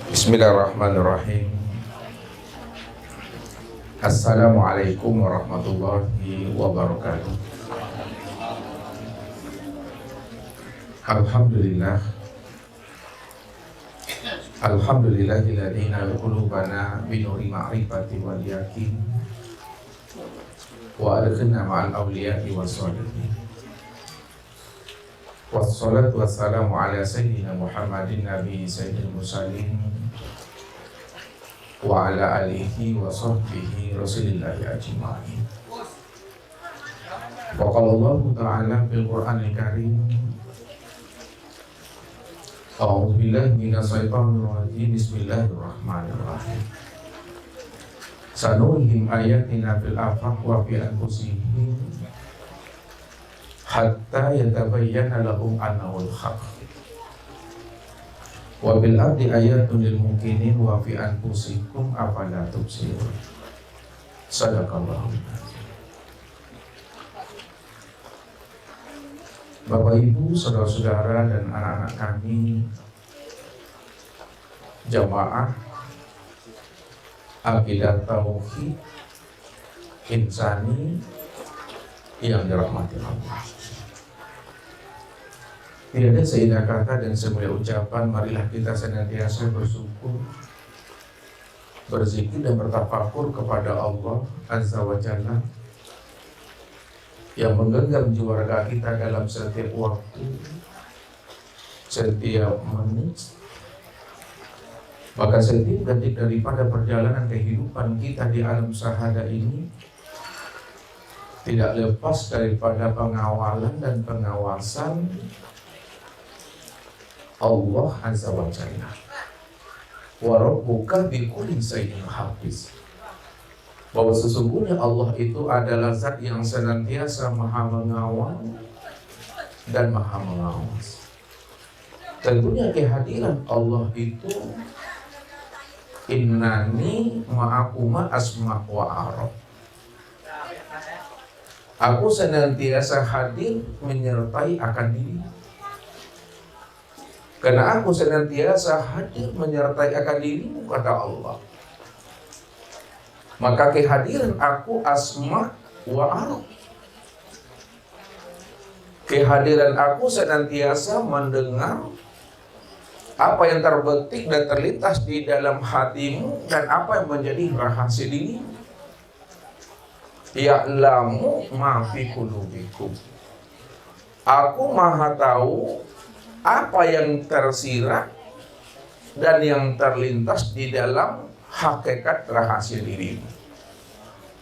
Bismillahirrahmanirrahim. Assalamualaikum warahmatullahi wabarakatuh. Alhamdulillah. Alhamdulillahilladzi nala qulubana binuri ma'rifati wal yaqin wa adkhilna ma'al awliya'i wassalihin. Wassalatu wassalamu ala sayyidina Muhammadin nabi sayyidil mursalin wa ala alihi wa sahbihi rasulillahi ajma'in. Wa qala Allah ta'ala fil Qur'anil Karim, a'udzu billahi minas syaitonir rajim, bismillahirrahmanirrahim. Sanurihim ayatina fil afaq wa fi anfusihim hatta yatabayyana lahum annahul haqq. Wa bil ardi ayatun lil mukminin wa fi anfusikum afala tubsirun. Sadaqallahu. Bapak Ibu, saudara-saudara dan anak-anak kami, jamaah Aqidah Tauhid Insani yang dirahmati Allah. Tidak ada seindah kata dan semulia ucapan, marilah kita senantiasa bersyukur, berzikir dan bertafakur kepada Allah Azza wa Jalla yang menggenggam jiwa raga kita dalam setiap waktu, setiap menit, bahkan setiap detik daripada perjalanan kehidupan kita di alam syahada ini, tidak lepas daripada pengawalan dan pengawasan Allah Azza wa Jalla. Wa rabbuka bikulli shay'in hafiz. Bahwa sesungguhnya Allah itu adalah zat yang senantiasa maha mengawal dan maha mengawas. Tentunya kehadiran Allah itu innani ma'akuma asma' wa arab. Aku senantiasa hadir menyertai akan diri. Karena aku senantiasa hadir menyertai akan dirimu, kata Allah. Maka kehadiran aku asma wa arab. Kehadiran aku senantiasa mendengar apa yang terbetik dan terlintas di dalam hatimu dan apa yang menjadi rahasia dirimu. Ya'lamu ma fi qulubikum. Aku maha tahu apa yang tersirat dan yang terlintas di dalam hakikat rahasia dirimu.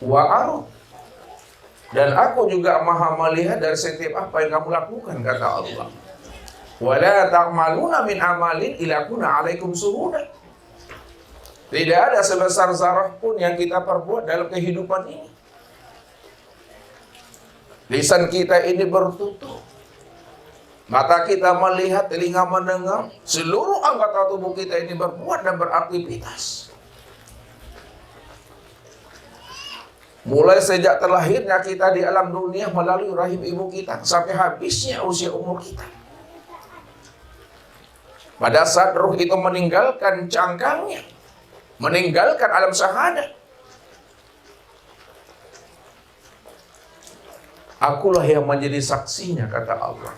Wa arab. Dan aku juga maha melihat dari setiap apa yang kamu lakukan, kata Allah. Wa la ta'maluna min amalin illa kunna 'alaikum syuhuda. Tidak ada sebesar zarah pun yang kita perbuat dalam kehidupan ini. Lisan kita ini bertutur, mata kita melihat, telinga mendengar, seluruh anggota tubuh kita ini berbuat dan beraktivitas. Mulai sejak terlahirnya kita di alam dunia melalui rahim ibu kita sampai habisnya usia umur kita. Pada saat ruh itu meninggalkan cangkangnya, meninggalkan alam syahadat, akulah yang menjadi saksinya, kata Allah.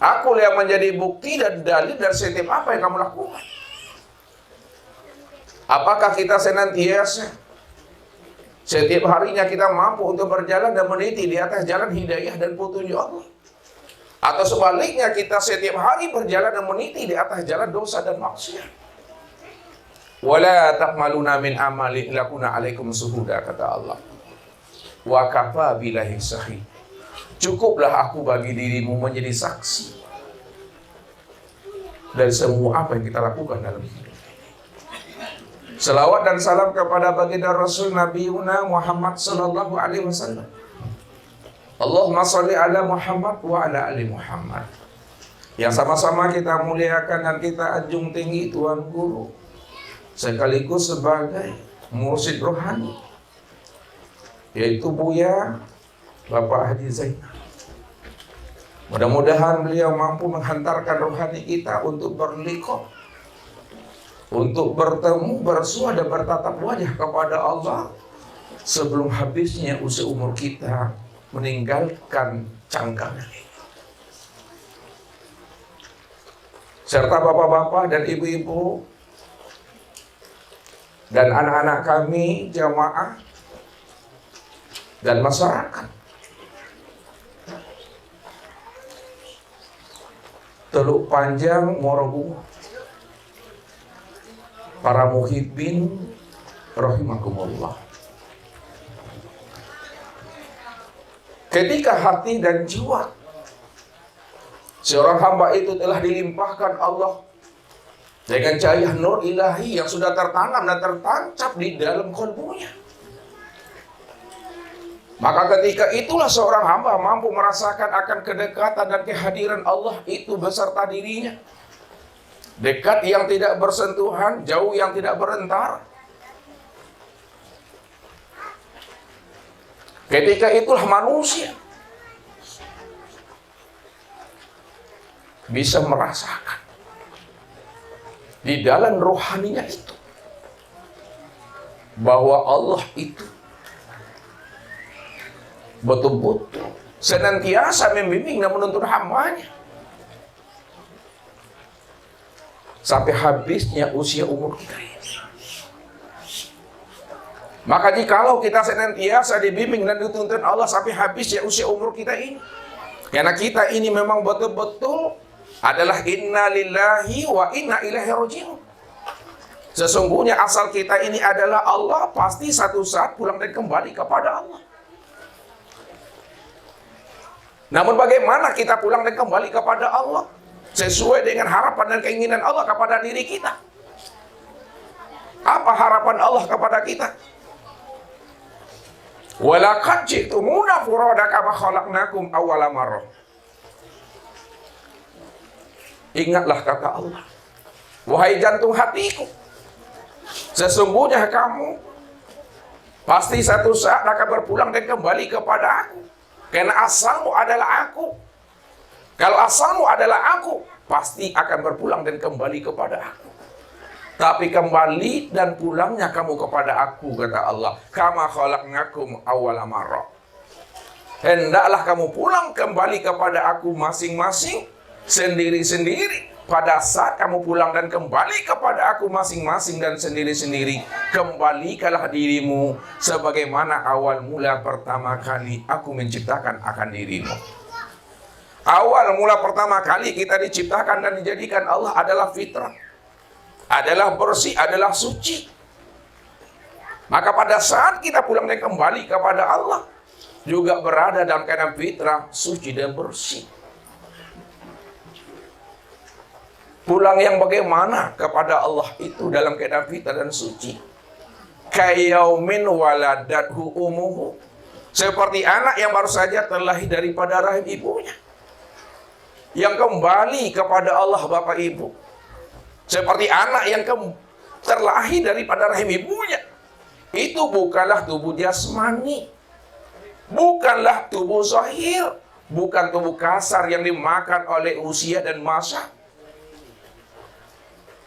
Akulah yang menjadi bukti dan dalil dari setiap apa yang kamu lakukan. Apakah kita senantiasa setiap harinya kita mampu untuk berjalan dan meniti di atas jalan hidayah dan petunjuk Allah? Atau sebaliknya kita setiap hari berjalan dan meniti di atas jalan dosa dan maksiat? Wala ta'maluna min amali lakuna 'alaikum syuhuda, kata Allah. Wa kafa billahi syahid. Cukuplah aku bagi dirimu menjadi saksi dari semua apa yang kita lakukan dalam hidup. Selawat dan salam kepada baginda Rasul Nabi Muhammad sallallahu alaihi wasallam. Allahumma shalli ala Muhammad wa ala ali Muhammad. yang sama-sama kita muliakan dan kita anjung tinggi Tuan Guru, sekaligus sebagai mursyid rohani, yaitu Buya Bapak Haji Zainal. Mudah-mudahan beliau mampu menghantarkan rohani kita untuk berliqah, untuk bertemu, bersua dan bertatap wajah kepada Allah sebelum habisnya usia umur kita meninggalkan cangkangan ini. Serta bapak-bapak dan ibu-ibu dan anak-anak kami, jamaah dan masyarakat Teluk Panjang, Morobungu, para muhibbin rahimakumullah. Ketika hati dan jiwa seorang hamba itu telah dilimpahkan Allah dengan cahaya nur ilahi yang sudah tertanam dan tertancap di dalam qalbunya, maka ketika itulah seorang hamba mampu merasakan akan kedekatan dan kehadiran Allah itu beserta dirinya. Dekat yang tidak bersentuhan, jauh yang tidak berentara. Ketika itulah manusia bisa merasakan di dalam rohaninya itu bahwa Allah itu betul-betul senantiasa membimbing dan menuntun hambanya sampai habisnya usia umur kita ini. Maka jikalau kita senantiasa dibimbing dan dituntun Allah sampai habisnya usia umur kita ini, karena kita ini memang betul-betul adalah inna lillahi wa inna ilaihi raji'un. Sesungguhnya asal kita ini adalah Allah, pasti satu saat pulang dan kembali kepada Allah. Namun bagaimana kita pulang dan kembali kepada Allah sesuai dengan harapan dan keinginan Allah kepada diri kita? Apa harapan Allah kepada kita? Walaqad ji'tumuna furada kama khalaqnakum awwala marrah. Ingatlah kata Allah, wahai jantung hatiku, sesungguhnya kamu pasti satu saat akan berpulang dan kembali kepada aku. Karena asalmu adalah aku. Kalau asalmu adalah aku, pasti akan berpulang dan kembali kepada aku. Tapi kembali dan pulangnya kamu kepada aku, kata Allah, kama khalaqnakum awwala marrah. Hendaklah kamu pulang kembali kepada aku masing-masing, sendiri-sendiri. Pada saat kamu pulang dan kembali kepada aku masing-masing dan sendiri-sendiri, kembalikanlah dirimu sebagaimana awal mula pertama kali aku menciptakan akan dirimu. Awal mula pertama kali kita diciptakan dan dijadikan Allah adalah fitrah, adalah bersih, adalah suci. Maka pada saat kita pulang dan kembali kepada Allah, juga berada dalam keadaan fitrah, suci dan bersih. Pulang yang bagaimana kepada Allah itu dalam keadaan fitrah dan suci. Kayaumin waladathu umuhu. Seperti anak yang baru saja terlahir daripada rahim ibunya, yang kembali kepada Allah Bapak Ibu. Seperti anak yang terlahir daripada rahim ibunya. Itu bukanlah tubuh jasmani, bukanlah tubuh zahir, bukan tubuh kasar yang dimakan oleh usia dan masa.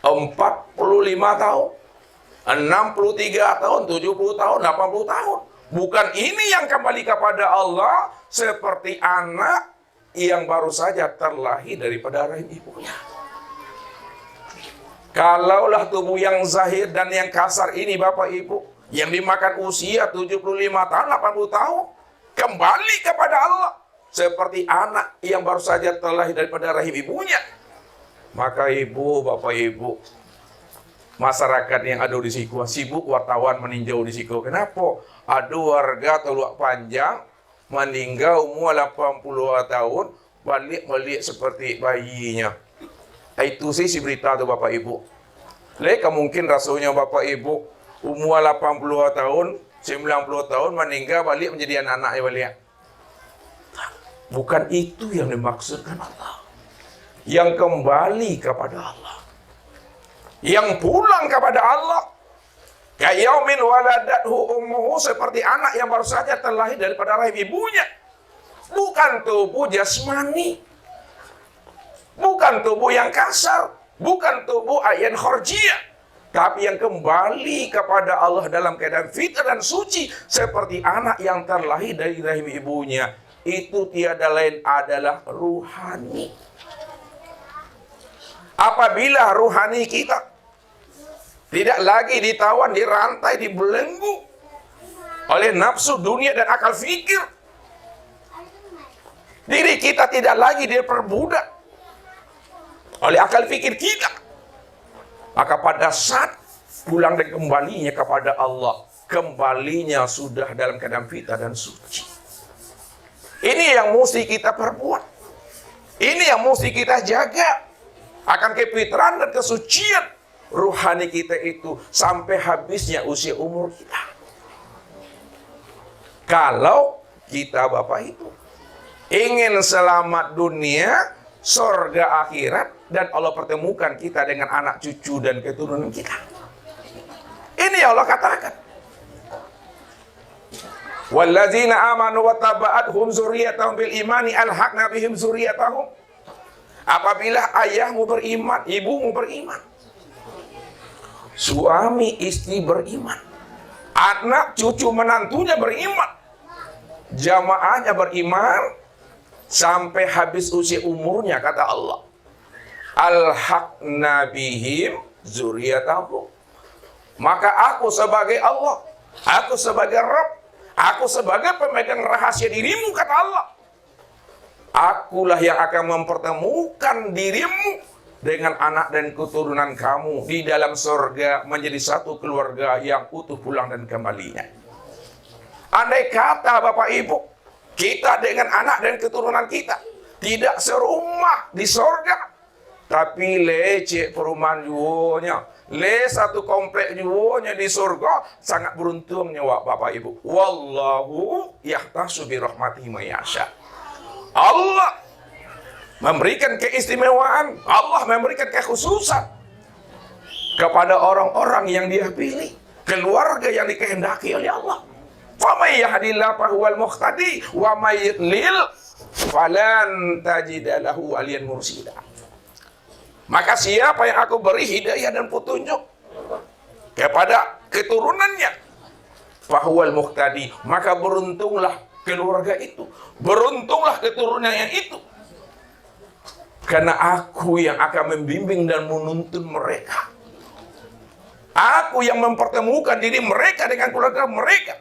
45 tahun, 63 tahun, 70 tahun, 80 tahun. Bukan ini yang kembali kepada Allah seperti anak yang baru saja terlahir daripada rahim ibunya. Kalaulah tubuh yang zahir dan yang kasar ini Bapak Ibu, yang dimakan usia 75 tahun, 80 tahun, kembali kepada Allah seperti anak yang baru saja terlahir daripada rahim ibunya, maka Ibu, Bapak Ibu, masyarakat yang ada di siku, sibuk wartawan meninjau di siku. Kenapa? Ada warga Teluk Panjang meninggal umur 80 tahun, balik seperti bayinya. Itu sih si berita tuh Bapak Ibu. Leka mungkin rasanya Bapak Ibu umur 80 tahun, 90 tahun meninggal balik menjadi anak-anaknya balik. Bukan itu yang dimaksudkan Allah. yang kembali kepada Allah, yang pulang kepada Allah. Kayaumin waladathu ummuhu, seperti anak yang baru saja terlahir daripada rahim ibunya. Bukan tubuh jasmani, bukan tubuh yang kasar, bukan tubuh ayat khorjiyah, tapi yang kembali kepada Allah dalam keadaan fitrah dan suci, seperti anak yang terlahir dari rahim ibunya. Itu tiada lain adalah ruhani. Apabila ruhani kita tidak lagi ditawan, dirantai, dibelenggu oleh nafsu dunia dan akal fikir, diri kita tidak lagi diperbudak oleh akal fikir kita, maka pada saat pulang dan kembalinya kepada Allah, kembalinya sudah dalam keadaan fitrah dan suci. Ini yang mesti kita perbuat, ini yang mesti kita jaga, akan kefitrahan dan kesucian ruhani kita itu sampai habisnya usia umur kita. Kalau kita Bapak Ibu ingin selamat dunia, surga akhirat, dan Allah pertemukan kita dengan anak cucu dan keturunan kita. Ini yang Allah katakan. Wallazina amanu wattaba'athum dzurriyyatuhum bil imani alhaqna bihim dzurriyyatahum. Apabila ayahmu beriman, ibumu beriman, suami istri beriman, anak cucu menantunya beriman, jamaahnya beriman, sampai habis usia umurnya, kata Allah, alhaqna bihim dzurriyyatahum. Maka aku sebagai Allah, aku sebagai Rabb, aku sebagai pemegang rahasia dirimu, kata Allah, akulah yang akan mempertemukan dirimu dengan anak dan keturunan kamu di dalam surga menjadi satu keluarga yang utuh pulang dan kembalinya. Andai kata Bapak Ibu, kita dengan anak dan keturunan kita tidak serumah di surga, tapi lecek perumahan juonya, le satu komplek juonya di surga, sangat beruntungnya Bapak Ibu. Wallahu yahtasu bi rahmatihi may yasha. Allah memberikan keistimewaan, Allah memberikan kekhususan kepada orang-orang yang Dia pilih, keluarga yang dikehendaki oleh Allah. Famay yahdillahu fahuwal muhtadi wa may yudlil falan tajid lahu waliyan mursida. Maka siapa yang aku beri hidayah dan petunjuk kepada keturunannya, fahuwal muhtadi, maka beruntunglah keluarga itu, beruntunglah keturunan yang itu. Karena aku yang akan membimbing dan menuntun mereka. Aku yang mempertemukan diri mereka dengan keluarga mereka.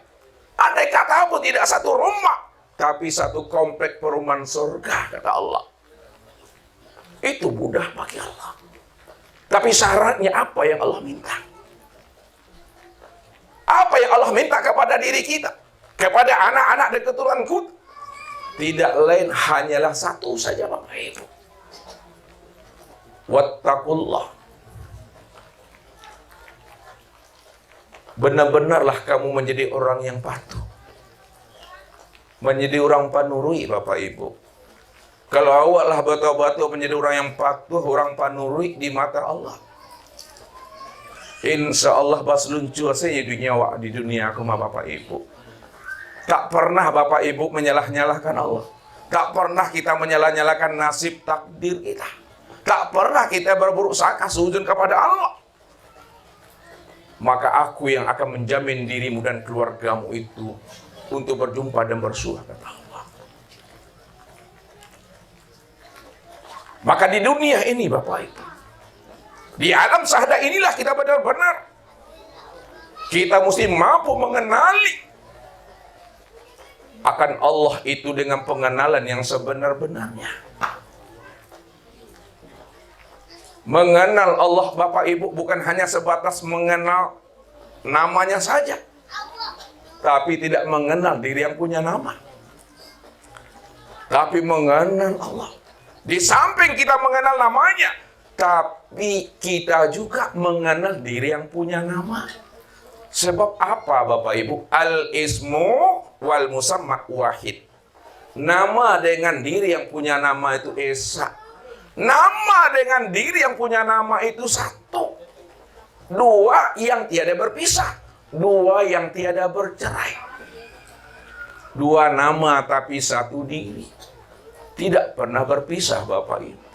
Andai kata pun tidak satu rumah, tapi satu komplek perumahan surga, kata Allah. Itu mudah bagi Allah. Tapi syaratnya apa yang Allah minta? Apa yang Allah minta kepada diri kita, kepada anak-anak dan keturunanku? Tidak lain hanyalah satu saja Bapak Ibu. Wattaqullah. Benar-benarlah kamu menjadi orang yang patuh, menjadi orang panurui Bapak Ibu. Kalau awaklah betul-betul menjadi orang yang patuh, orang panurui di mata Allah, insya Allah baslun cuasanya di dunia aku mah Bapak Ibu. Tak pernah Bapak Ibu menyalah-nyalahkan Allah. Tak pernah kita menyalah-nyalahkan nasib takdir kita. Tak pernah kita berburuk sangka sujud kepada Allah. Maka aku yang akan menjamin dirimu dan keluargamu itu untuk berjumpa dan bersuah, kata Allah. Maka di dunia ini Bapak Ibu, di alam syahadah inilah kita benar-benar kita mesti mampu mengenali akan Allah itu dengan pengenalan yang sebenar-benarnya. Mengenal Allah Bapak Ibu bukan hanya sebatas mengenal namanya saja, tapi tidak mengenal diri yang punya nama, tapi mengenal Allah. Di samping kita mengenal namanya, tapi kita juga mengenal diri yang punya nama. Sebab apa Bapak Ibu? Al-ismu wal musamma wahid. Nama dengan diri yang punya nama itu esa. Nama Nama dengan diri yang punya nama itu satu. Dua yang tiada berpisah. Dua yang tiada bercerai. Dua nama tapi satu diri. Tidak pernah berpisah, Bapak Ibu.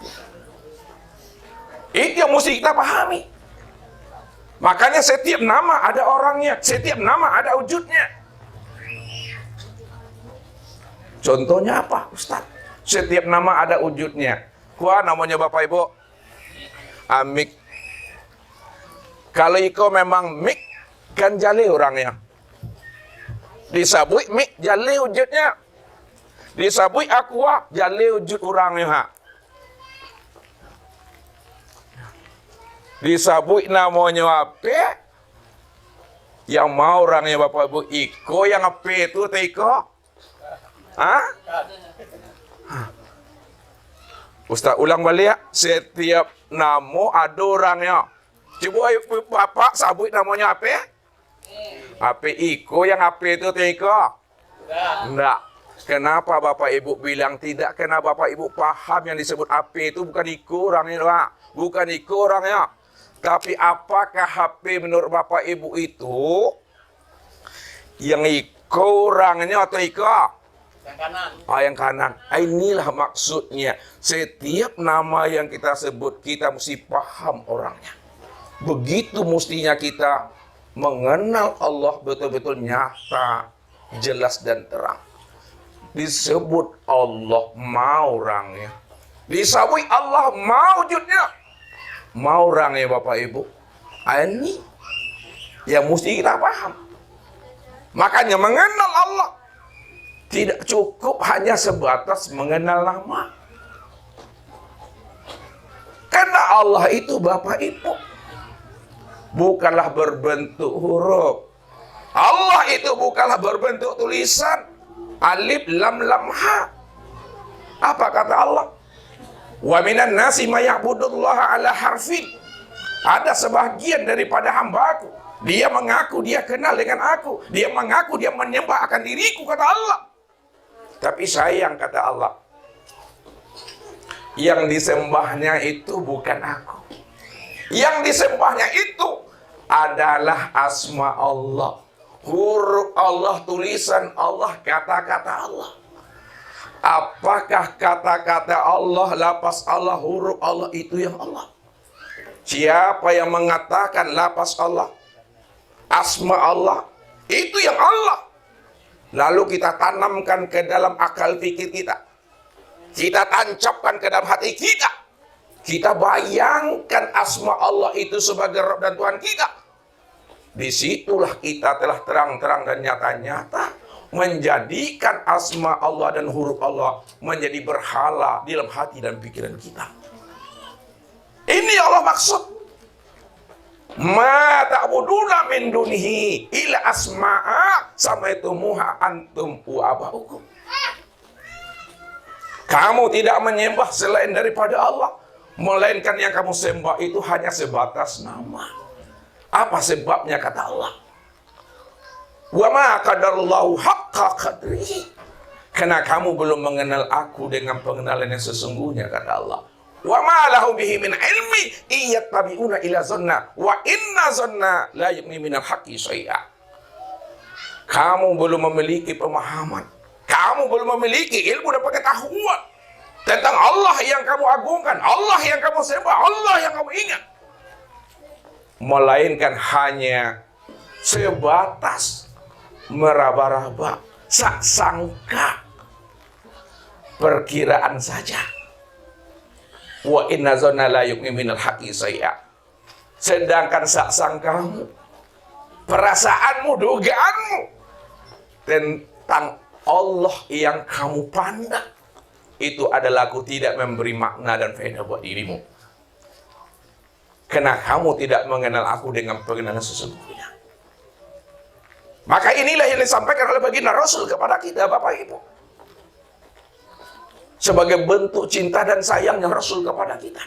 Itu yang mesti kita pahami. Makanya setiap nama ada orangnya. Setiap nama ada wujudnya. Contohnya apa, Ustaz? Setiap nama ada wujudnya. Wah, namanya Bapak Ibu Amik. Kalau iko memang mik, kan jali orangnya. Disabui mik, jali wujudnya. Disabui aqua, jali wujud orangnya. Ha. Disabui namanya apa? Yang mau orangnya Bapak Ibu iko, yang apa itu iko? Hah? Ustaz ulang balik ya. Setiap nama ada orangnya. Coba Bapak sabut namanya apa? Apa iko, yang apa itu iko? Enggak. Kenapa Bapak Ibu bilang tidak? Karena Bapak Ibu paham yang disebut apa itu bukan iko orangnya, Pak. Bukan iko orangnya. Tapi apakah HP menurut Bapak Ibu itu yang iko orangnya atau iko? Yang kanan. Yang kanan. Inilah maksudnya. Setiap nama yang kita sebut, kita mesti paham orangnya. Begitu mestinya kita mengenal Allah betul-betul nyata, jelas dan terang. Disebut Allah mau orangnya. Disebut Allah mau wujudnya. Mau orangnya Bapak Ibu. Ini yang mesti kita paham. Makanya mengenal Allah tidak cukup hanya sebatas mengenal nama. Karena Allah itu Bapak Ibu bukanlah berbentuk huruf. Allah itu bukanlah berbentuk tulisan. Alif, lam, lam, ha. Apa kata Allah? Wa minan nasi ma ya'budullaha ala harfin. Ada sebagian daripada hambaku. Dia mengaku dia kenal dengan aku. Dia mengaku dia menyembah akan diriku, kata Allah. Tapi sayang, kata Allah, yang disembahnya itu bukan aku. Yang disembahnya itu adalah asma Allah. Huruf Allah, tulisan Allah, kata-kata Allah. Apakah kata-kata Allah, lapas Allah, huruf Allah itu yang Allah? Siapa yang mengatakan lapas Allah, asma Allah, itu yang Allah. Lalu kita tanamkan ke dalam akal pikir kita. Kita tancapkan ke dalam hati kita. Kita bayangkan asma Allah itu sebagai Rabb dan Tuhan kita. Disitulah kita telah terang-terang dan nyata-nyata menjadikan asma Allah dan huruf Allah menjadi berhala di dalam hati dan pikiran kita. Ini Allah maksud. Ma ta'buduna min dunihi illa asma'a samaitumuha antum wa aba'ukum. Kamu tidak menyembah selain daripada Allah, melainkan yang kamu sembah itu hanya sebatas nama. Apa sebabnya, kata Allah? Wa ma qadarallahu haqqa qadrihi. Karena kamu belum mengenal aku dengan pengenalan yang sesungguhnya, kata Allah. Wa ma lahum bihi min ilmi iyattabi'una ila zanna wa inna zanna la yughni minal haqqi syai'a. Kamu belum memiliki pemahaman, kamu belum memiliki ilmu dan pengetahuan tentang Allah yang kamu agungkan, Allah yang kamu sembah, Allah yang kamu ingat, melainkan hanya sebatas meraba-raba, sangka, perkiraan saja. Wa inna zanna la yughni minal haqqi syai'a. Sedangkan sangkamu, perasaanmu, dugaanmu tentang Allah yang kamu pandang itu adalah aku tidak memberi makna dan faedah buat dirimu. Karena kamu tidak mengenal aku dengan pengenalan sesungguhnya. Maka inilah yang disampaikan oleh baginda Rasul kepada kita, Bapak Ibu. Sebagai bentuk cinta dan sayangnya Rasul kepada kita.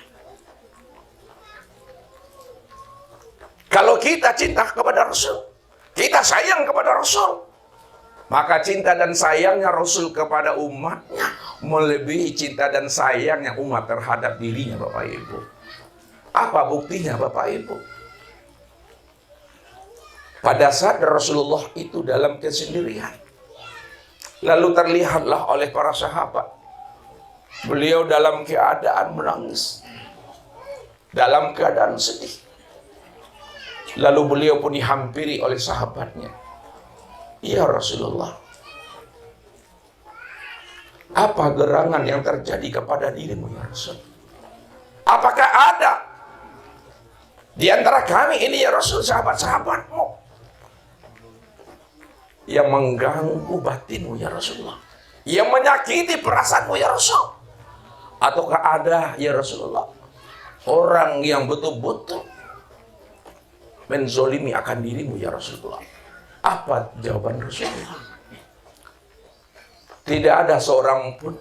Kalau kita cinta kepada Rasul, kita sayang kepada Rasul, maka cinta dan sayangnya Rasul kepada umatnya melebihi cinta dan sayangnya umat terhadap dirinya, Bapak Ibu. Apa buktinya, Bapak Ibu? Pada saat Rasulullah itu dalam kesendirian, lalu terlihatlah oleh para sahabat, beliau dalam keadaan menangis, dalam keadaan sedih. Lalu beliau pun dihampiri oleh sahabatnya. Ya Rasulullah, apa gerangan yang terjadi kepada dirimu ya Rasul? Apakah ada di antara kami ini ya Rasul, sahabat-sahabatmu, yang mengganggu batinmu ya Rasulullah, yang menyakiti perasaanmu ya Rasul? Ataukah ada ya Rasulullah orang yang betul-betul menzolimi akan dirimu ya Rasulullah? Apa jawaban Rasulullah? Tidak ada seorang pun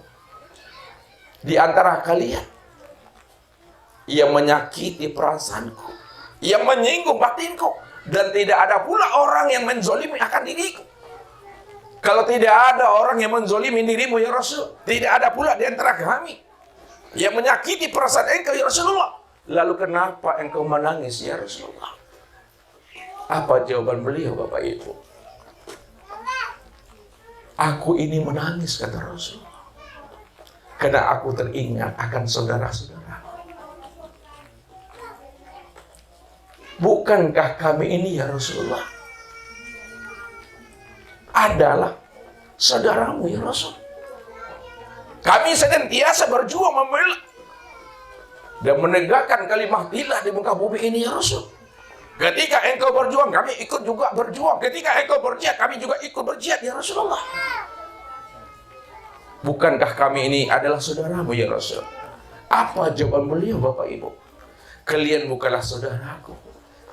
di antara kalian yang menyakiti perasaanku, yang menyinggung batinku, dan tidak ada pula orang yang menzolimi akan diriku. Kalau tidak ada orang yang menzolimi dirimu ya Rasul, tidak ada pula di antara kami yang menyakiti perasaan engkau ya Rasulullah. Lalu kenapa engkau menangis ya Rasulullah? Apa jawaban beliau, Bapak Ibu? Aku ini menangis, kata Rasulullah, karena aku teringat akan saudara-saudara. Bukankah kami ini ya Rasulullah adalah saudaramu ya Rasul? Kami senantiasa berjuang membela dan menegakkan kalimat Allah di muka bumi ini ya Rasul. Ketika engkau berjuang, kami ikut juga berjuang. Ketika engkau berjihad, kami juga ikut berjihad ya Rasulullah. Bukankah kami ini adalah saudaramu ya Rasul? Apa jawaban beliau, Bapak Ibu? Kalian bukanlah saudaraku.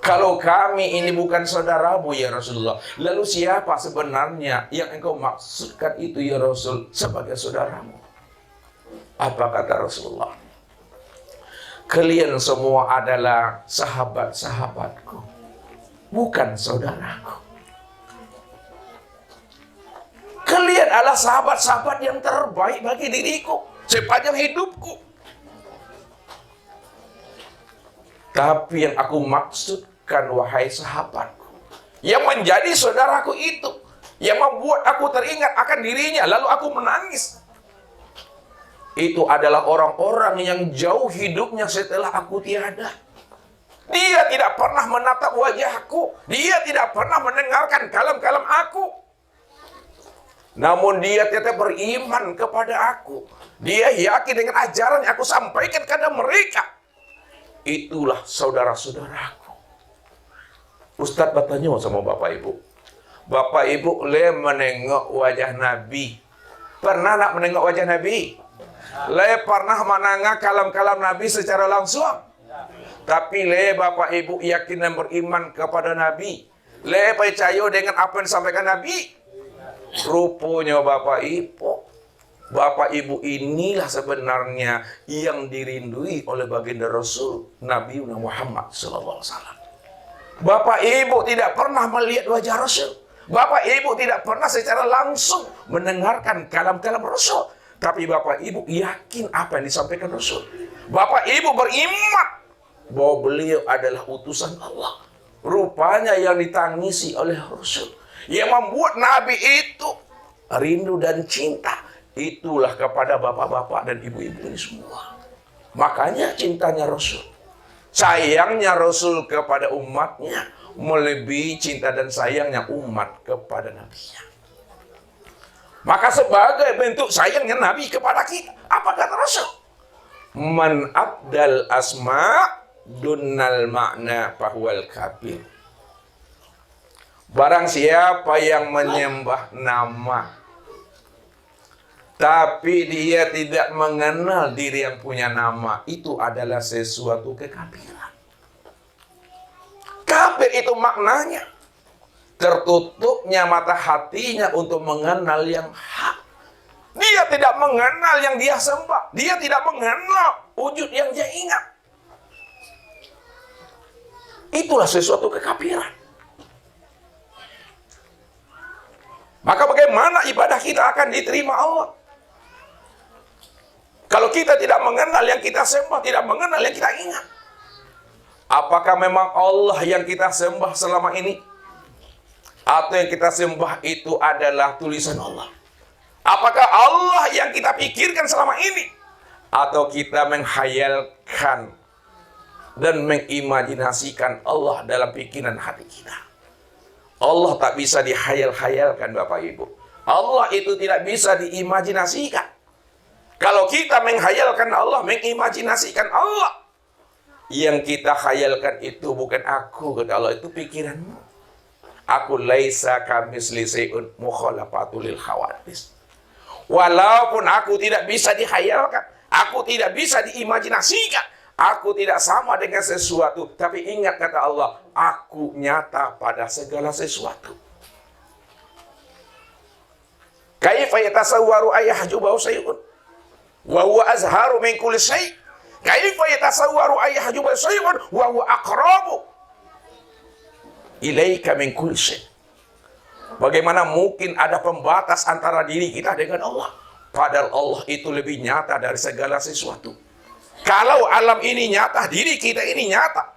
Kalau kami ini bukan saudaramu ya Rasulullah, lalu siapa sebenarnya yang engkau maksudkan itu ya Rasul sebagai saudaramu? Apa kata Rasulullah? Kalian semua adalah sahabat-sahabatku, bukan saudaraku. Kalian adalah sahabat-sahabat yang terbaik bagi diriku sepanjang hidupku. Tapi yang aku maksudkan, wahai sahabatku, yang menjadi saudaraku itu, yang membuat aku teringat akan dirinya, lalu aku menangis, itu adalah orang-orang yang jauh hidupnya setelah aku tiada. Dia tidak pernah menatap wajahku, dia tidak pernah mendengarkan kalam-kalam aku, namun dia tetap beriman kepada aku. Dia yakin dengan ajaran yang aku sampaikan kepada mereka. Itulah saudara-saudaraku. Ustadz bertanya sama Bapak Ibu, Bapak Ibu le menengok wajah Nabi, pernah nak menengok wajah Nabi? Le pernah menangga kalam-kalam Nabi secara langsung? Tapi le Bapak Ibu yakin dan beriman kepada Nabi? Le percaya dengan apa yang disampaikan Nabi? Rupanya Bapak Ibu inilah sebenarnya yang dirindui oleh baginda Rasul Nabi Muhammad SAW. Bapak Ibu tidak pernah melihat wajah Rasul. Bapak Ibu tidak pernah secara langsung mendengarkan kalam-kalam Rasul. Tapi Bapak Ibu yakin apa yang disampaikan Rasul. Bapak Ibu beriman bahwa beliau adalah utusan Allah. Rupanya yang ditangisi oleh Rasul, yang membuat Nabi itu rindu dan cinta, itulah kepada bapak-bapak dan ibu-ibu ini semua. Makanya cintanya Rasul, sayangnya Rasul kepada umatnya melebihi cinta dan sayangnya umat kepada Nabi-Nya. Maka sebagai bentuk sayangnya Nabi kepada kita, apa kata Rasul? Man abdal asma dunnal makna fahuwal kafir. Barang siapa yang menyembah nama, tapi dia tidak mengenal diri yang punya nama, itu adalah sesuatu kekafiran. Kafir itu maknanya tertutupnya mata hatinya untuk mengenal yang hak. Dia tidak mengenal yang dia sembah. Dia tidak mengenal wujud yang dia ingat. Itulah sesuatu kekafiran. Maka bagaimana ibadah kita akan diterima Allah? Kalau kita tidak mengenal yang kita sembah, tidak mengenal yang kita ingat. Apakah memang Allah yang kita sembah selama ini? Atau yang kita sembah itu adalah tulisan Allah? Apakah Allah yang kita pikirkan selama ini? Atau kita menghayalkan dan mengimajinasikan Allah dalam pikiran hati kita? Allah tak bisa dihayal-hayalkan Bapak Ibu. Allah itu tidak bisa diimajinasikan. Kalau kita menghayalkan Allah, mengimajinasikan Allah, yang kita khayalkan itu bukan aku, kata Allah, itu pikiranmu. Aku laisa kamitsli syai'un mukhalafatul lil khawatis. Walaupun aku tidak bisa dihayalkan, aku tidak bisa diimajinasikan, aku tidak sama dengan sesuatu, tapi ingat kata Allah, aku nyata pada segala sesuatu. Kaifa yatasawwaru ayyahjubahu syai'un wa huwa azharu min kulli syai'. Kaifa yatasawwaru ayyahjubahu syai'un wa huwa aqrabu ilaika min kulli syai'. Bagaimana mungkin ada pembatas antara diri kita dengan Allah? Padahal Allah itu lebih nyata dari segala sesuatu. Kalau alam ini nyata, diri kita ini nyata,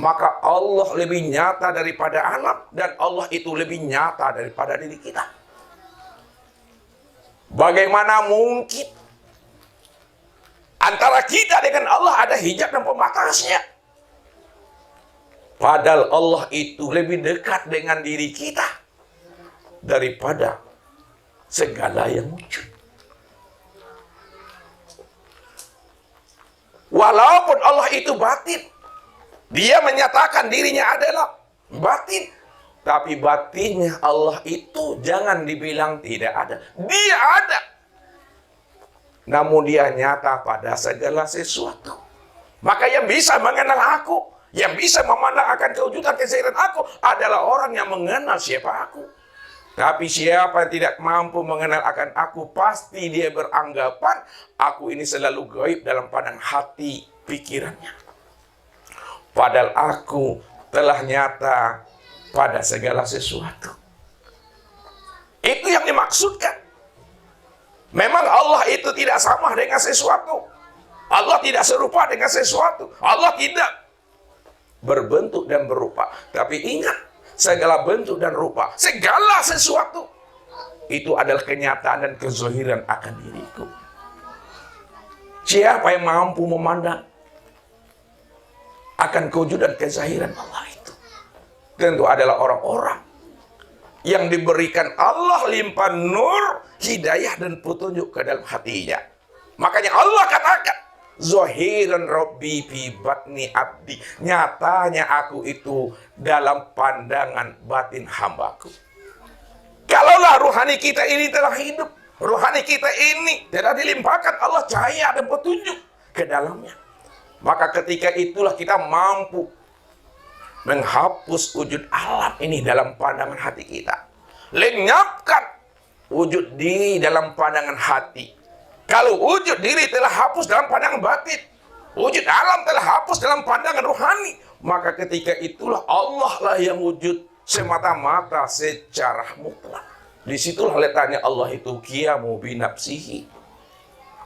maka Allah lebih nyata daripada alam, dan Allah itu lebih nyata daripada diri kita. Bagaimana mungkin antara kita dengan Allah ada hijab dan pembatasnya? Padahal Allah itu lebih dekat dengan diri kita daripada segala yang wujud. Walaupun Allah itu batin, Dia menyatakan dirinya adalah batin, tapi batinnya Allah itu jangan dibilang tidak ada. Dia ada. Namun Dia nyata pada segala sesuatu. Maka yang bisa mengenal aku, yang bisa memandang akan kewujudan kezahiran aku adalah orang yang mengenal siapa aku. Tapi siapa yang tidak mampu mengenal akan aku, pasti dia beranggapan aku ini selalu gaib dalam pandangan hati pikirannya. Padahal aku telah nyata pada segala sesuatu. Itu yang dimaksudkan. Memang Allah itu tidak sama dengan sesuatu. Allah tidak serupa dengan sesuatu. Allah tidak berbentuk dan berupa. Tapi ingat, segala bentuk dan rupa, segala sesuatu itu adalah kenyataan dan kezahiran akan diriku. Siapa yang mampu memandang akan kewujudan kezahiran Allah itu? Tentu adalah orang-orang yang diberikan Allah limpah nur, hidayah dan petunjuk ke dalam hatinya. Makanya Allah katakan, Zahiran Rabbi fi batni abdi. Nyatanya aku itu dalam pandangan batin hambaku. Kalaulah ruhani kita ini telah hidup, ruhani kita ini telah dilimpahkan Allah cahaya dan petunjuk ke dalamnya, maka ketika itulah kita mampu menghapus wujud alam ini dalam pandangan hati kita. Lenyapkan wujud diri dalam pandangan hati. Kalau wujud diri telah hapus dalam pandangan batin, wujud alam telah hapus dalam pandangan rohani, maka ketika itulah Allah lah yang wujud semata-mata secara mutlak. Disitulah letaknya Allah itu qiyamu binafsihi.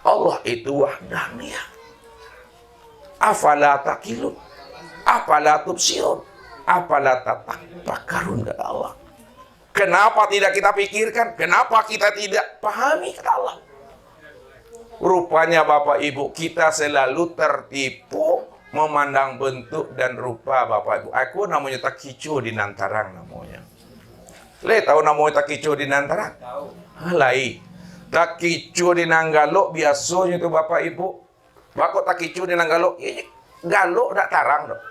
Allah itu wahdaniyah. Afala taqilun, afala tubsirun, afala tatafakkarun, kata Allah. Kenapa tidak kita pikirkan? Kenapa kita tidak pahami, kata Allah? Rupanya Bapak Ibu, kita selalu tertipu memandang bentuk dan rupa Bapak Ibu. Aku namanya takicu di Nantarang namanya. Le tahu namanya takicu di Nantarang? Tahu. Halai. Takicu di Nanggalo biasanya itu Bapak Ibu. Bako takicu di Nanggalo, galo dak tarang dok.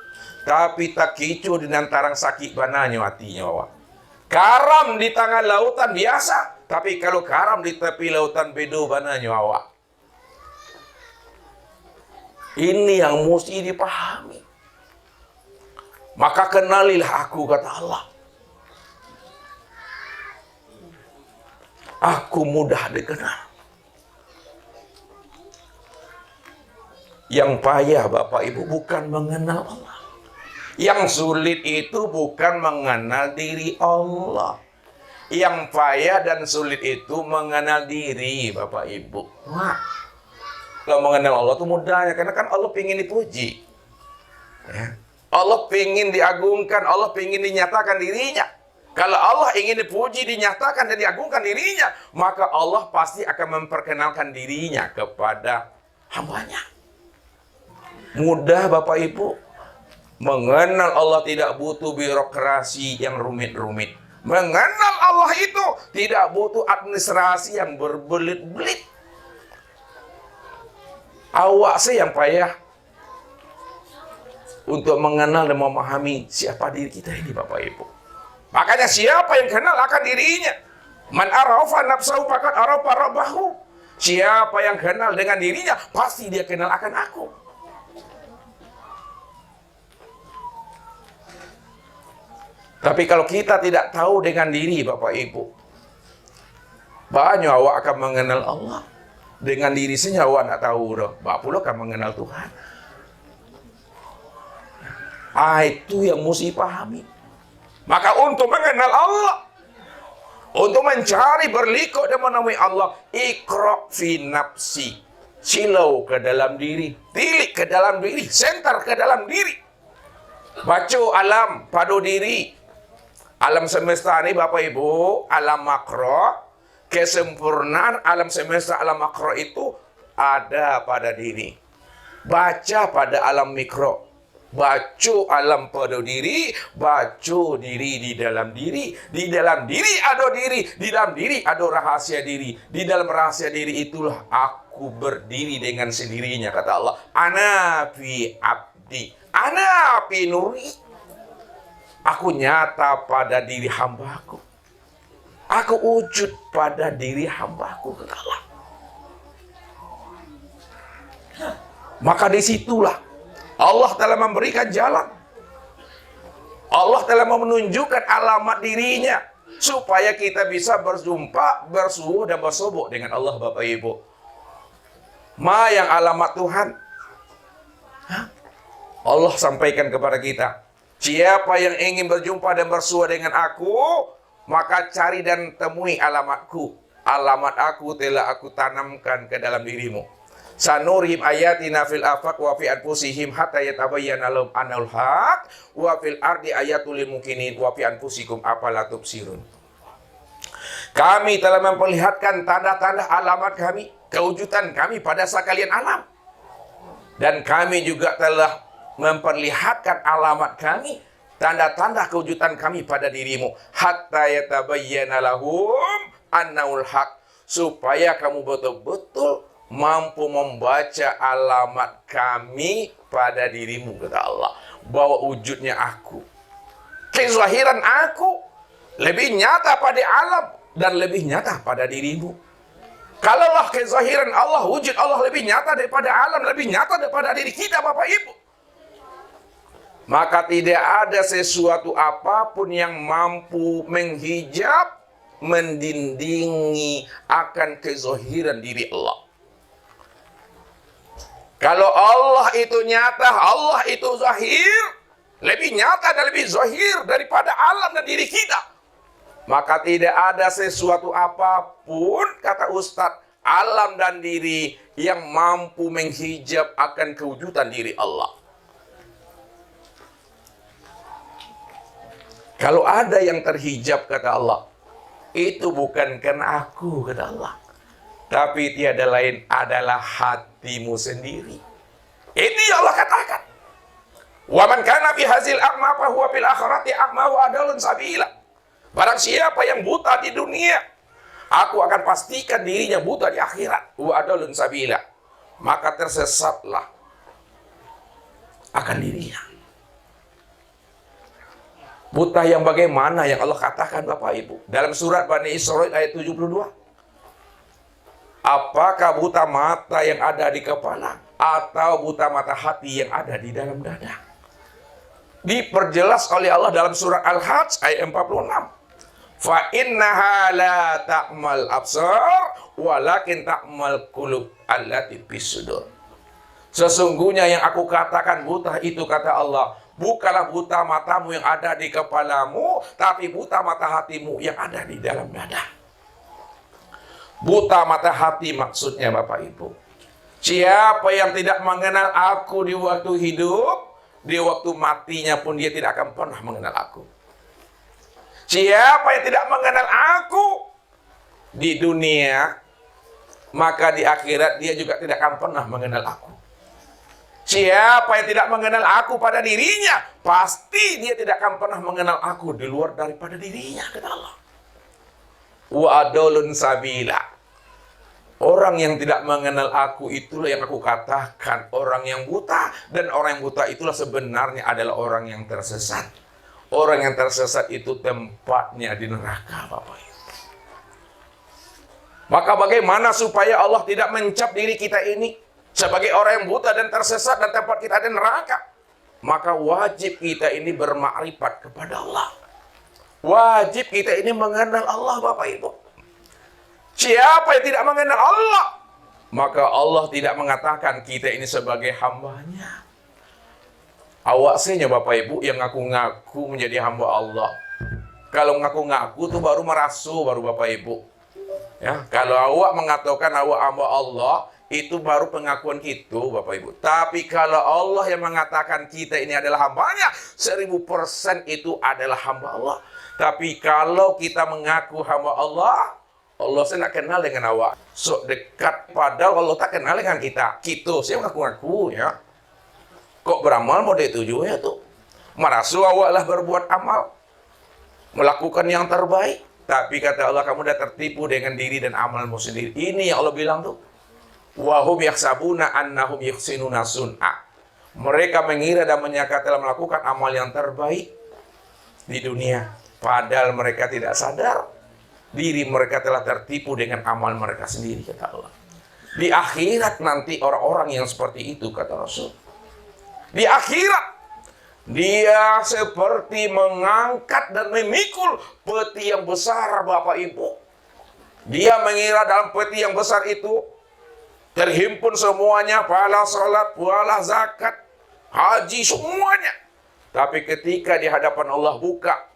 Tapi takicu di Nantarang sakit bananya hatinya Bapak. Karam di tengah lautan biasa, tapi kalau karam di tepi lautan bedo bananya Bapak. Ini yang mesti dipahami. Maka kenalilah aku, kata Allah. Aku mudah dikenal. Yang payah Bapak Ibu bukan mengenal Allah. Yang sulit itu bukan mengenal diri Allah. Yang payah dan sulit itu mengenal diri Bapak Ibu. Wah. Kalau mengenal Allah itu mudahnya, karena kan Allah ingin dipuji. Ya. Allah ingin diagungkan, Allah ingin dinyatakan dirinya. Kalau Allah ingin dipuji, dinyatakan dan diagungkan dirinya, maka Allah pasti akan memperkenalkan dirinya kepada hambanya. Mudah Bapak Ibu. Mengenal Allah tidak butuh birokrasi yang rumit-rumit. Mengenal Allah itu tidak butuh administrasi yang berbelit-belit. Awak sih yang payah untuk mengenal dan memahami siapa diri kita ini Bapak Ibu. Makanya siapa yang kenal akan dirinya? Man arafa nafsahu faqad arafa rabbahu. Siapa yang kenal dengan dirinya, pasti dia kenal akan aku. Tapi kalau kita tidak tahu dengan diri Bapak Ibu, banyak awak akan mengenal Allah. Dengan diri sendiri awak tak tahu dah. Bapak pula akan mengenal Tuhan. Itu yang mesti pahami. Maka untuk mengenal Allah, untuk mencari berliku dan menemui Allah, ikra fi nafsi. Silau ke dalam diri, tilik ke dalam diri, senter ke dalam diri. Baca alam pada diri. Alam semesta ini Bapak Ibu, alam makro, kesempurnaan alam semesta, alam makro itu ada pada diri. Baca pada alam mikro. Baca alam pada diri, baca diri di dalam diri. Di dalam diri ada diri, di dalam diri ada rahasia diri. Di dalam rahasia diri itulah aku berdiri dengan sendirinya, kata Allah. Ana fi abdi, ana fi nuri. Aku nyata pada diri hambaku. Aku wujud pada diri hambaku, kata Allah. Maka disitulah Allah telah memberikan jalan. Allah telah menunjukkan alamat dirinya supaya kita bisa berjumpa, bersuhu dan bersobok dengan Allah Bapak Ibu. Ma yang alamat Tuhan. Allah sampaikan kepada kita. Siapa yang ingin berjumpa dan bersua dengan aku, maka cari dan temui alamatku. Alamat aku telah aku tanamkan ke dalam dirimu. Sanurhim ayatina fil afaq wa fi anfusihim hatta yatabayyana lahum annal haq wa fil ardi ayatul lil mukminin wa fi anfusikum afala tubsirun. Kami telah memperlihatkan tanda-tanda alamat kami, kewujudan kami pada sekalian alam. Dan kami juga telah memperlihatkan alamat kami, tanda-tanda kewujudan kami pada dirimu, hatta yatabayyana lahum annal haq, supaya kamu betul-betul mampu membaca alamat kami pada dirimu, kata Allah, bahwa wujudnya aku, kezahiran aku lebih nyata pada alam dan lebih nyata pada dirimu. Kalaulah kezahiran Allah, wujud Allah lebih nyata daripada alam, lebih nyata daripada diri kita Bapak Ibu, maka tidak ada sesuatu apapun yang mampu menghijab, mendindingi akan kezahiran diri Allah. Kalau Allah itu nyata, Allah itu zahir, lebih nyata dan lebih zahir daripada alam dan diri kita, maka tidak ada sesuatu apapun, kata Ustadz, alam dan diri yang mampu menghijab akan kewujudan diri Allah. Kalau ada yang terhijab, kata Allah, itu bukan karena aku, kata Allah, tapi tiada lain adalah hatimu sendiri. Ini Allah katakan. Wa man kana fi hazil a'ma fa huwa fil akhirati a'ma wa adalun sabila. Barang siapa yang buta di dunia, aku akan pastikan dirinya buta di akhirat. Wa adalun sabila. Maka tersesatlah akan dirinya. Buta yang bagaimana yang Allah katakan Bapak Ibu? Dalam surat Bani Israil ayat 72. Apakah buta mata yang ada di kepala atau buta mata hati yang ada di dalam dada? Diperjelas oleh Allah dalam surat Al-Hajj ayat 46. Fa innaha la ta'mal absar walakin ta'mal qulub allati fis sudur. Sesungguhnya yang aku katakan buta itu, kata Allah, bukanlah buta matamu yang ada di kepalamu, tapi buta mata hatimu yang ada di dalam dada. Buta mata hati maksudnya Bapak Ibu, Siapa yang tidak mengenal aku di waktu hidup, di waktu matinya pun dia tidak akan pernah mengenal aku. Siapa yang tidak mengenal aku di dunia, maka di akhirat dia juga tidak akan pernah mengenal aku. Siapa yang tidak mengenal aku pada dirinya, pasti dia tidak akan pernah mengenal aku di luar daripada dirinya, kata Allah. Wa adolun sabila. Orang yang tidak mengenal aku itulah yang aku katakan orang yang buta. Dan orang yang buta itulah sebenarnya adalah orang yang tersesat. Orang yang tersesat itu tempatnya di neraka, Bapak Ibu. Maka bagaimana supaya Allah tidak mencap diri kita ini sebagai orang yang buta dan tersesat dan tempat kita di neraka? Maka wajib kita ini bermakrifat kepada Allah. Wajib kita ini mengenal Allah, Bapak Ibu. Siapa yang tidak mengenal Allah, maka Allah tidak mengatakan kita ini sebagai hambanya. Awasnya Bapak Ibu yang ngaku-ngaku menjadi hamba Allah. Kalau ngaku-ngaku tuh baru merasu, baru Bapak Ibu. Ya, kalau awak mengatakan awak hamba Allah, itu baru pengakuan kita, Bapak Ibu. Tapi kalau Allah yang mengatakan kita ini adalah hambanya, 1000% itu adalah hamba Allah. Tapi kalau kita mengaku hamba Allah, Allah saya nak kenal dengan awak. So dekat padahal Allah tak kenal dengan kita. Kita saya mengaku-ngaku ya. Kok beramal mau dituju ya tuh. Merasu awak lah berbuat amal. Melakukan yang terbaik. Tapi kata Allah kamu dah tertipu dengan diri dan amalmu sendiri. Ini yang Allah bilang tuh. Wahum yaksabuna annahum yuhsinuna sun'a. Mereka mengira dan menyangka telah melakukan amal yang terbaik di dunia. Padahal mereka tidak sadar. Diri mereka telah tertipu dengan amal mereka sendiri, kata Allah. Di akhirat nanti orang-orang yang seperti itu, kata Rasul. Di akhirat, dia seperti mengangkat dan memikul peti yang besar, Bapak Ibu. Dia mengira dalam peti yang besar itu, terhimpun semuanya, pahala salat, pahala zakat, haji, semuanya. Tapi ketika di hadapan Allah buka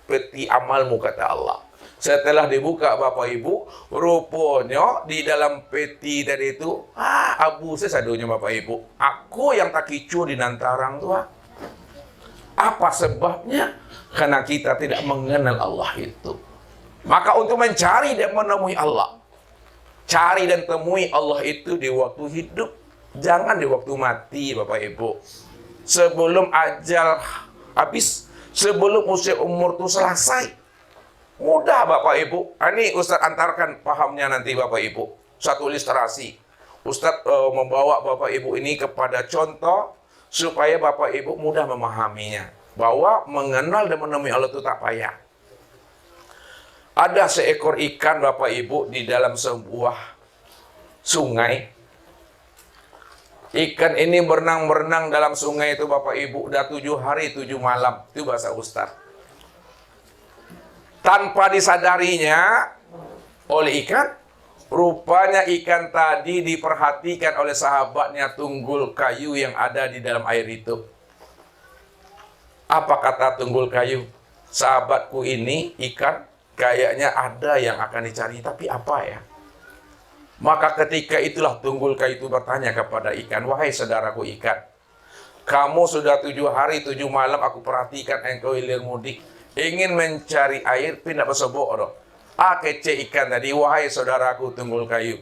peti amalmu, kata Allah. Setelah dibuka Bapak Ibu, rupanya di dalam peti tadi itu, abu sesadunya Bapak Ibu. Aku yang tak kicu di nantarang tua. Apa sebabnya? Karena kita tidak mengenal Allah itu. Maka untuk mencari dan menemui Allah, cari dan temui Allah itu di waktu hidup. Jangan di waktu mati, Bapak Ibu. Sebelum ajal habis, sebelum usia umur itu selesai. Mudah Bapak Ibu. Ini Ustaz antarkan pahamnya nanti Bapak Ibu. Satu ilustrasi. Ustaz membawa Bapak Ibu ini kepada contoh supaya Bapak Ibu mudah memahaminya. Bahwa mengenal dan menemui Allah itu tak payah. Ada seekor ikan Bapak Ibu di dalam sebuah sungai. Ikan ini berenang-berenang dalam sungai itu Bapak Ibu. Udah 7 hari 7 malam. Itu bahasa Ustaz. Tanpa disadarinya oleh ikan, rupanya ikan tadi diperhatikan oleh sahabatnya tunggul kayu yang ada di dalam air itu. Apa kata tunggul kayu? Sahabatku ini ikan kayaknya ada yang akan dicari, tapi apa ya? Maka ketika itulah tunggul kayu itu bertanya kepada ikan, wahai saudaraku ikan, kamu sudah 7 hari 7 malam aku perhatikan engkau hilir mudik. Ingin mencari air, pindah bersobok dong. Kece ikan tadi, wahai saudaraku tunggul kayu.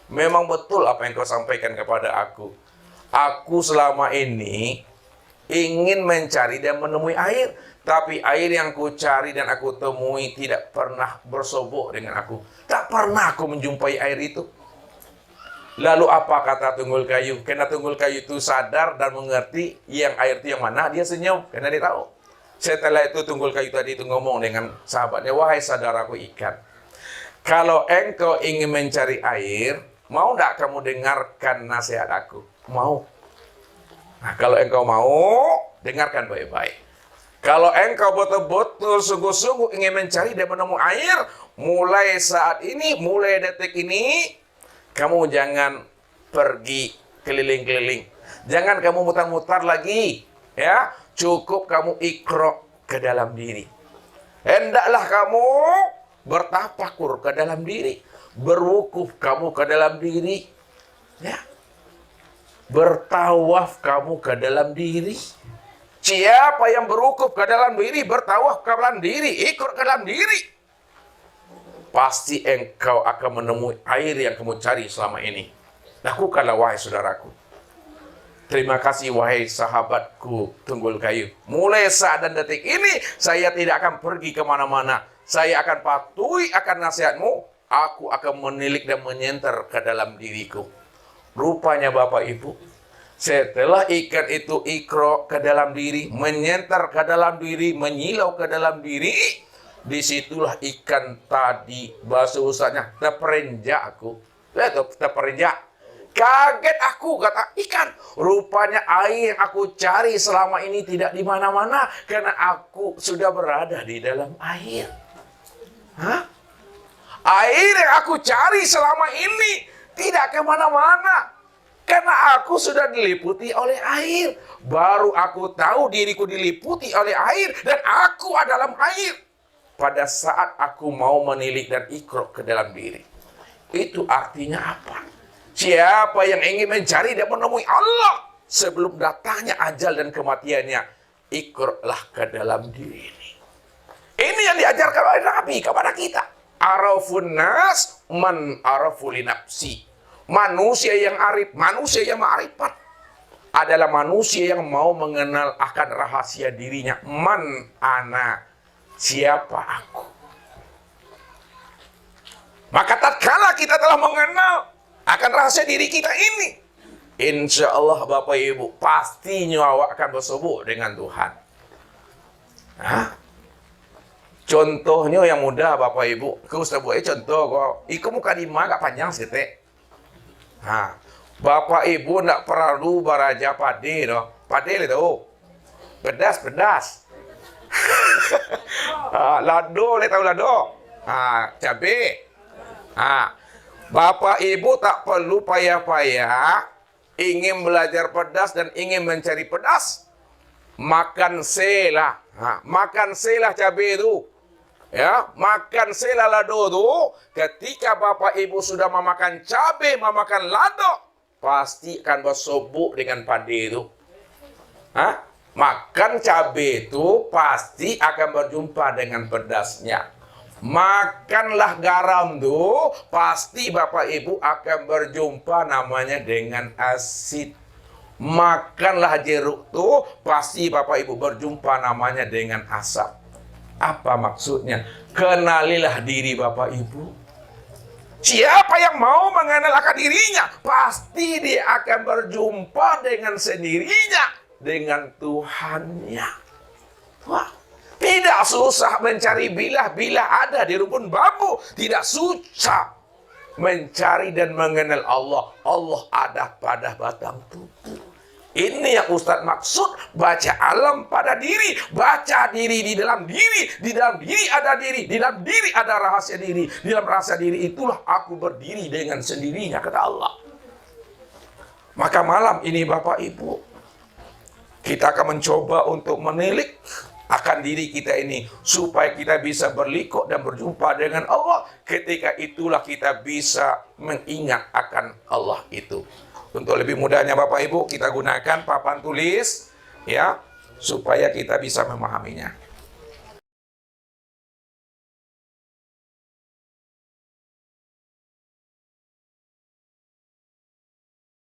Memang betul apa yang kau sampaikan kepada aku. Aku selama ini ingin mencari dan menemui air. Tapi air yang ku cari dan aku temui tidak pernah bersobok dengan aku. Tak pernah aku menjumpai air itu. Lalu apa kata tunggul kayu? Karena tunggul kayu itu sadar dan mengerti yang air itu yang mana, dia senyum. Karena dia tahu. Setelah itu tunggul kayu tadi itu ngomong dengan sahabatnya, wahai saudaraku ikan, kalau engkau ingin mencari air, mau tidak kamu dengarkan nasihat aku? Mau. Nah, kalau engkau mau, dengarkan baik-baik. Kalau engkau betul-betul sungguh-sungguh ingin mencari dan menemukan air, mulai saat ini, mulai detik ini, kamu jangan pergi keliling-keliling. Jangan kamu mutar-mutar lagi, ya. Cukup kamu ikro ke dalam diri. Hendaklah kamu bertafakur ke dalam diri. Berwukuf kamu ke dalam diri. Ya. Bertawaf kamu ke dalam diri. Siapa yang berukuf ke dalam diri, bertawaf ke dalam diri, ikut ke dalam diri, pasti engkau akan menemui air yang kamu cari selama ini. Lakukanlah wahai saudaraku. Terima kasih wahai sahabatku Tunggul Kayu. Mulai saat dan detik ini, saya tidak akan pergi kemana-mana. Saya akan patuhi akan nasihatmu. Aku akan menilik dan menyenter ke dalam diriku. Rupanya Bapak Ibu, setelah ikan itu ikro ke dalam diri, menyenter ke dalam diri, menyilau ke dalam diri, disitulah ikan tadi, bahasa usahanya, terperenjak aku. Lihat tuh, terperenjak. Kaget aku, kata ikan. Rupanya air yang aku cari selama ini tidak di mana-mana, karena aku sudah berada di dalam air. Hah? Air yang aku cari selama ini tidak kemana-mana, karena aku sudah diliputi oleh air. Baru aku tahu diriku diliputi oleh air, dan aku adalah air. Pada saat aku mau menilik dan ikro ke dalam diri. Itu artinya apa? Siapa yang ingin mencari dan menemui Allah sebelum datangnya ajal dan kematiannya, ikrolah ke dalam diri ini. Ini yang diajarkan oleh Nabi kepada kita. Arafun nas man arafu li nafsi. Manusia yang arif, manusia yang ma'rifat adalah manusia yang mau mengenal akan rahasia dirinya. Man ana, siapa aku. Maka tatkala kita telah mengenal akan rahasia diri kita ini, insya Allah Bapak Ibu, pasti nyawa akan bersebut dengan Tuhan. Hah? Contohnya yang mudah Bapak Ibu, ke Ustaz buat contoh kok, iku muka lima gak panjang sete. Nah, Bapak Ibu nak perlu baraja pade no, pade itu, pedas. Lado, le tahu lado, cabe. Bapak Ibu tak perlu payah-payah ingin belajar pedas dan ingin mencari pedas. Makan sela, makan sela cabai itu. Ya, makan sela lado itu. Ketika Bapak Ibu sudah memakan cabai, memakan lado, pasti akan bersobuk dengan padi itu. Makan cabai itu pasti akan berjumpa dengan pedasnya. Makanlah garam tuh, pasti Bapak Ibu akan berjumpa namanya dengan asid. Makanlah jeruk tuh, pasti Bapak Ibu berjumpa namanya dengan asap. Apa maksudnya? Kenalilah diri Bapak Ibu. Siapa yang mau mengenal akan dirinya, pasti dia akan berjumpa dengan sendirinya, dengan Tuhannya. Wah. Tidak susah mencari bilah ada di rumpun bambu. Tidak susah mencari dan mengenal Allah. Allah ada pada batang tubuh. Ini yang Ustadz maksud. Baca alam pada diri. Baca diri di dalam diri. Di dalam diri ada diri. Di dalam diri ada rahasia diri. Di dalam rahasia diri itulah aku berdiri dengan sendirinya, kata Allah. Maka malam ini Bapak Ibu, kita akan mencoba untuk menilik akan diri kita ini, supaya kita bisa berlikuk dan berjumpa dengan Allah. Ketika itulah kita bisa mengingat akan Allah itu. Untuk lebih mudahnya Bapak Ibu, kita gunakan papan tulis, ya, supaya kita bisa memahaminya.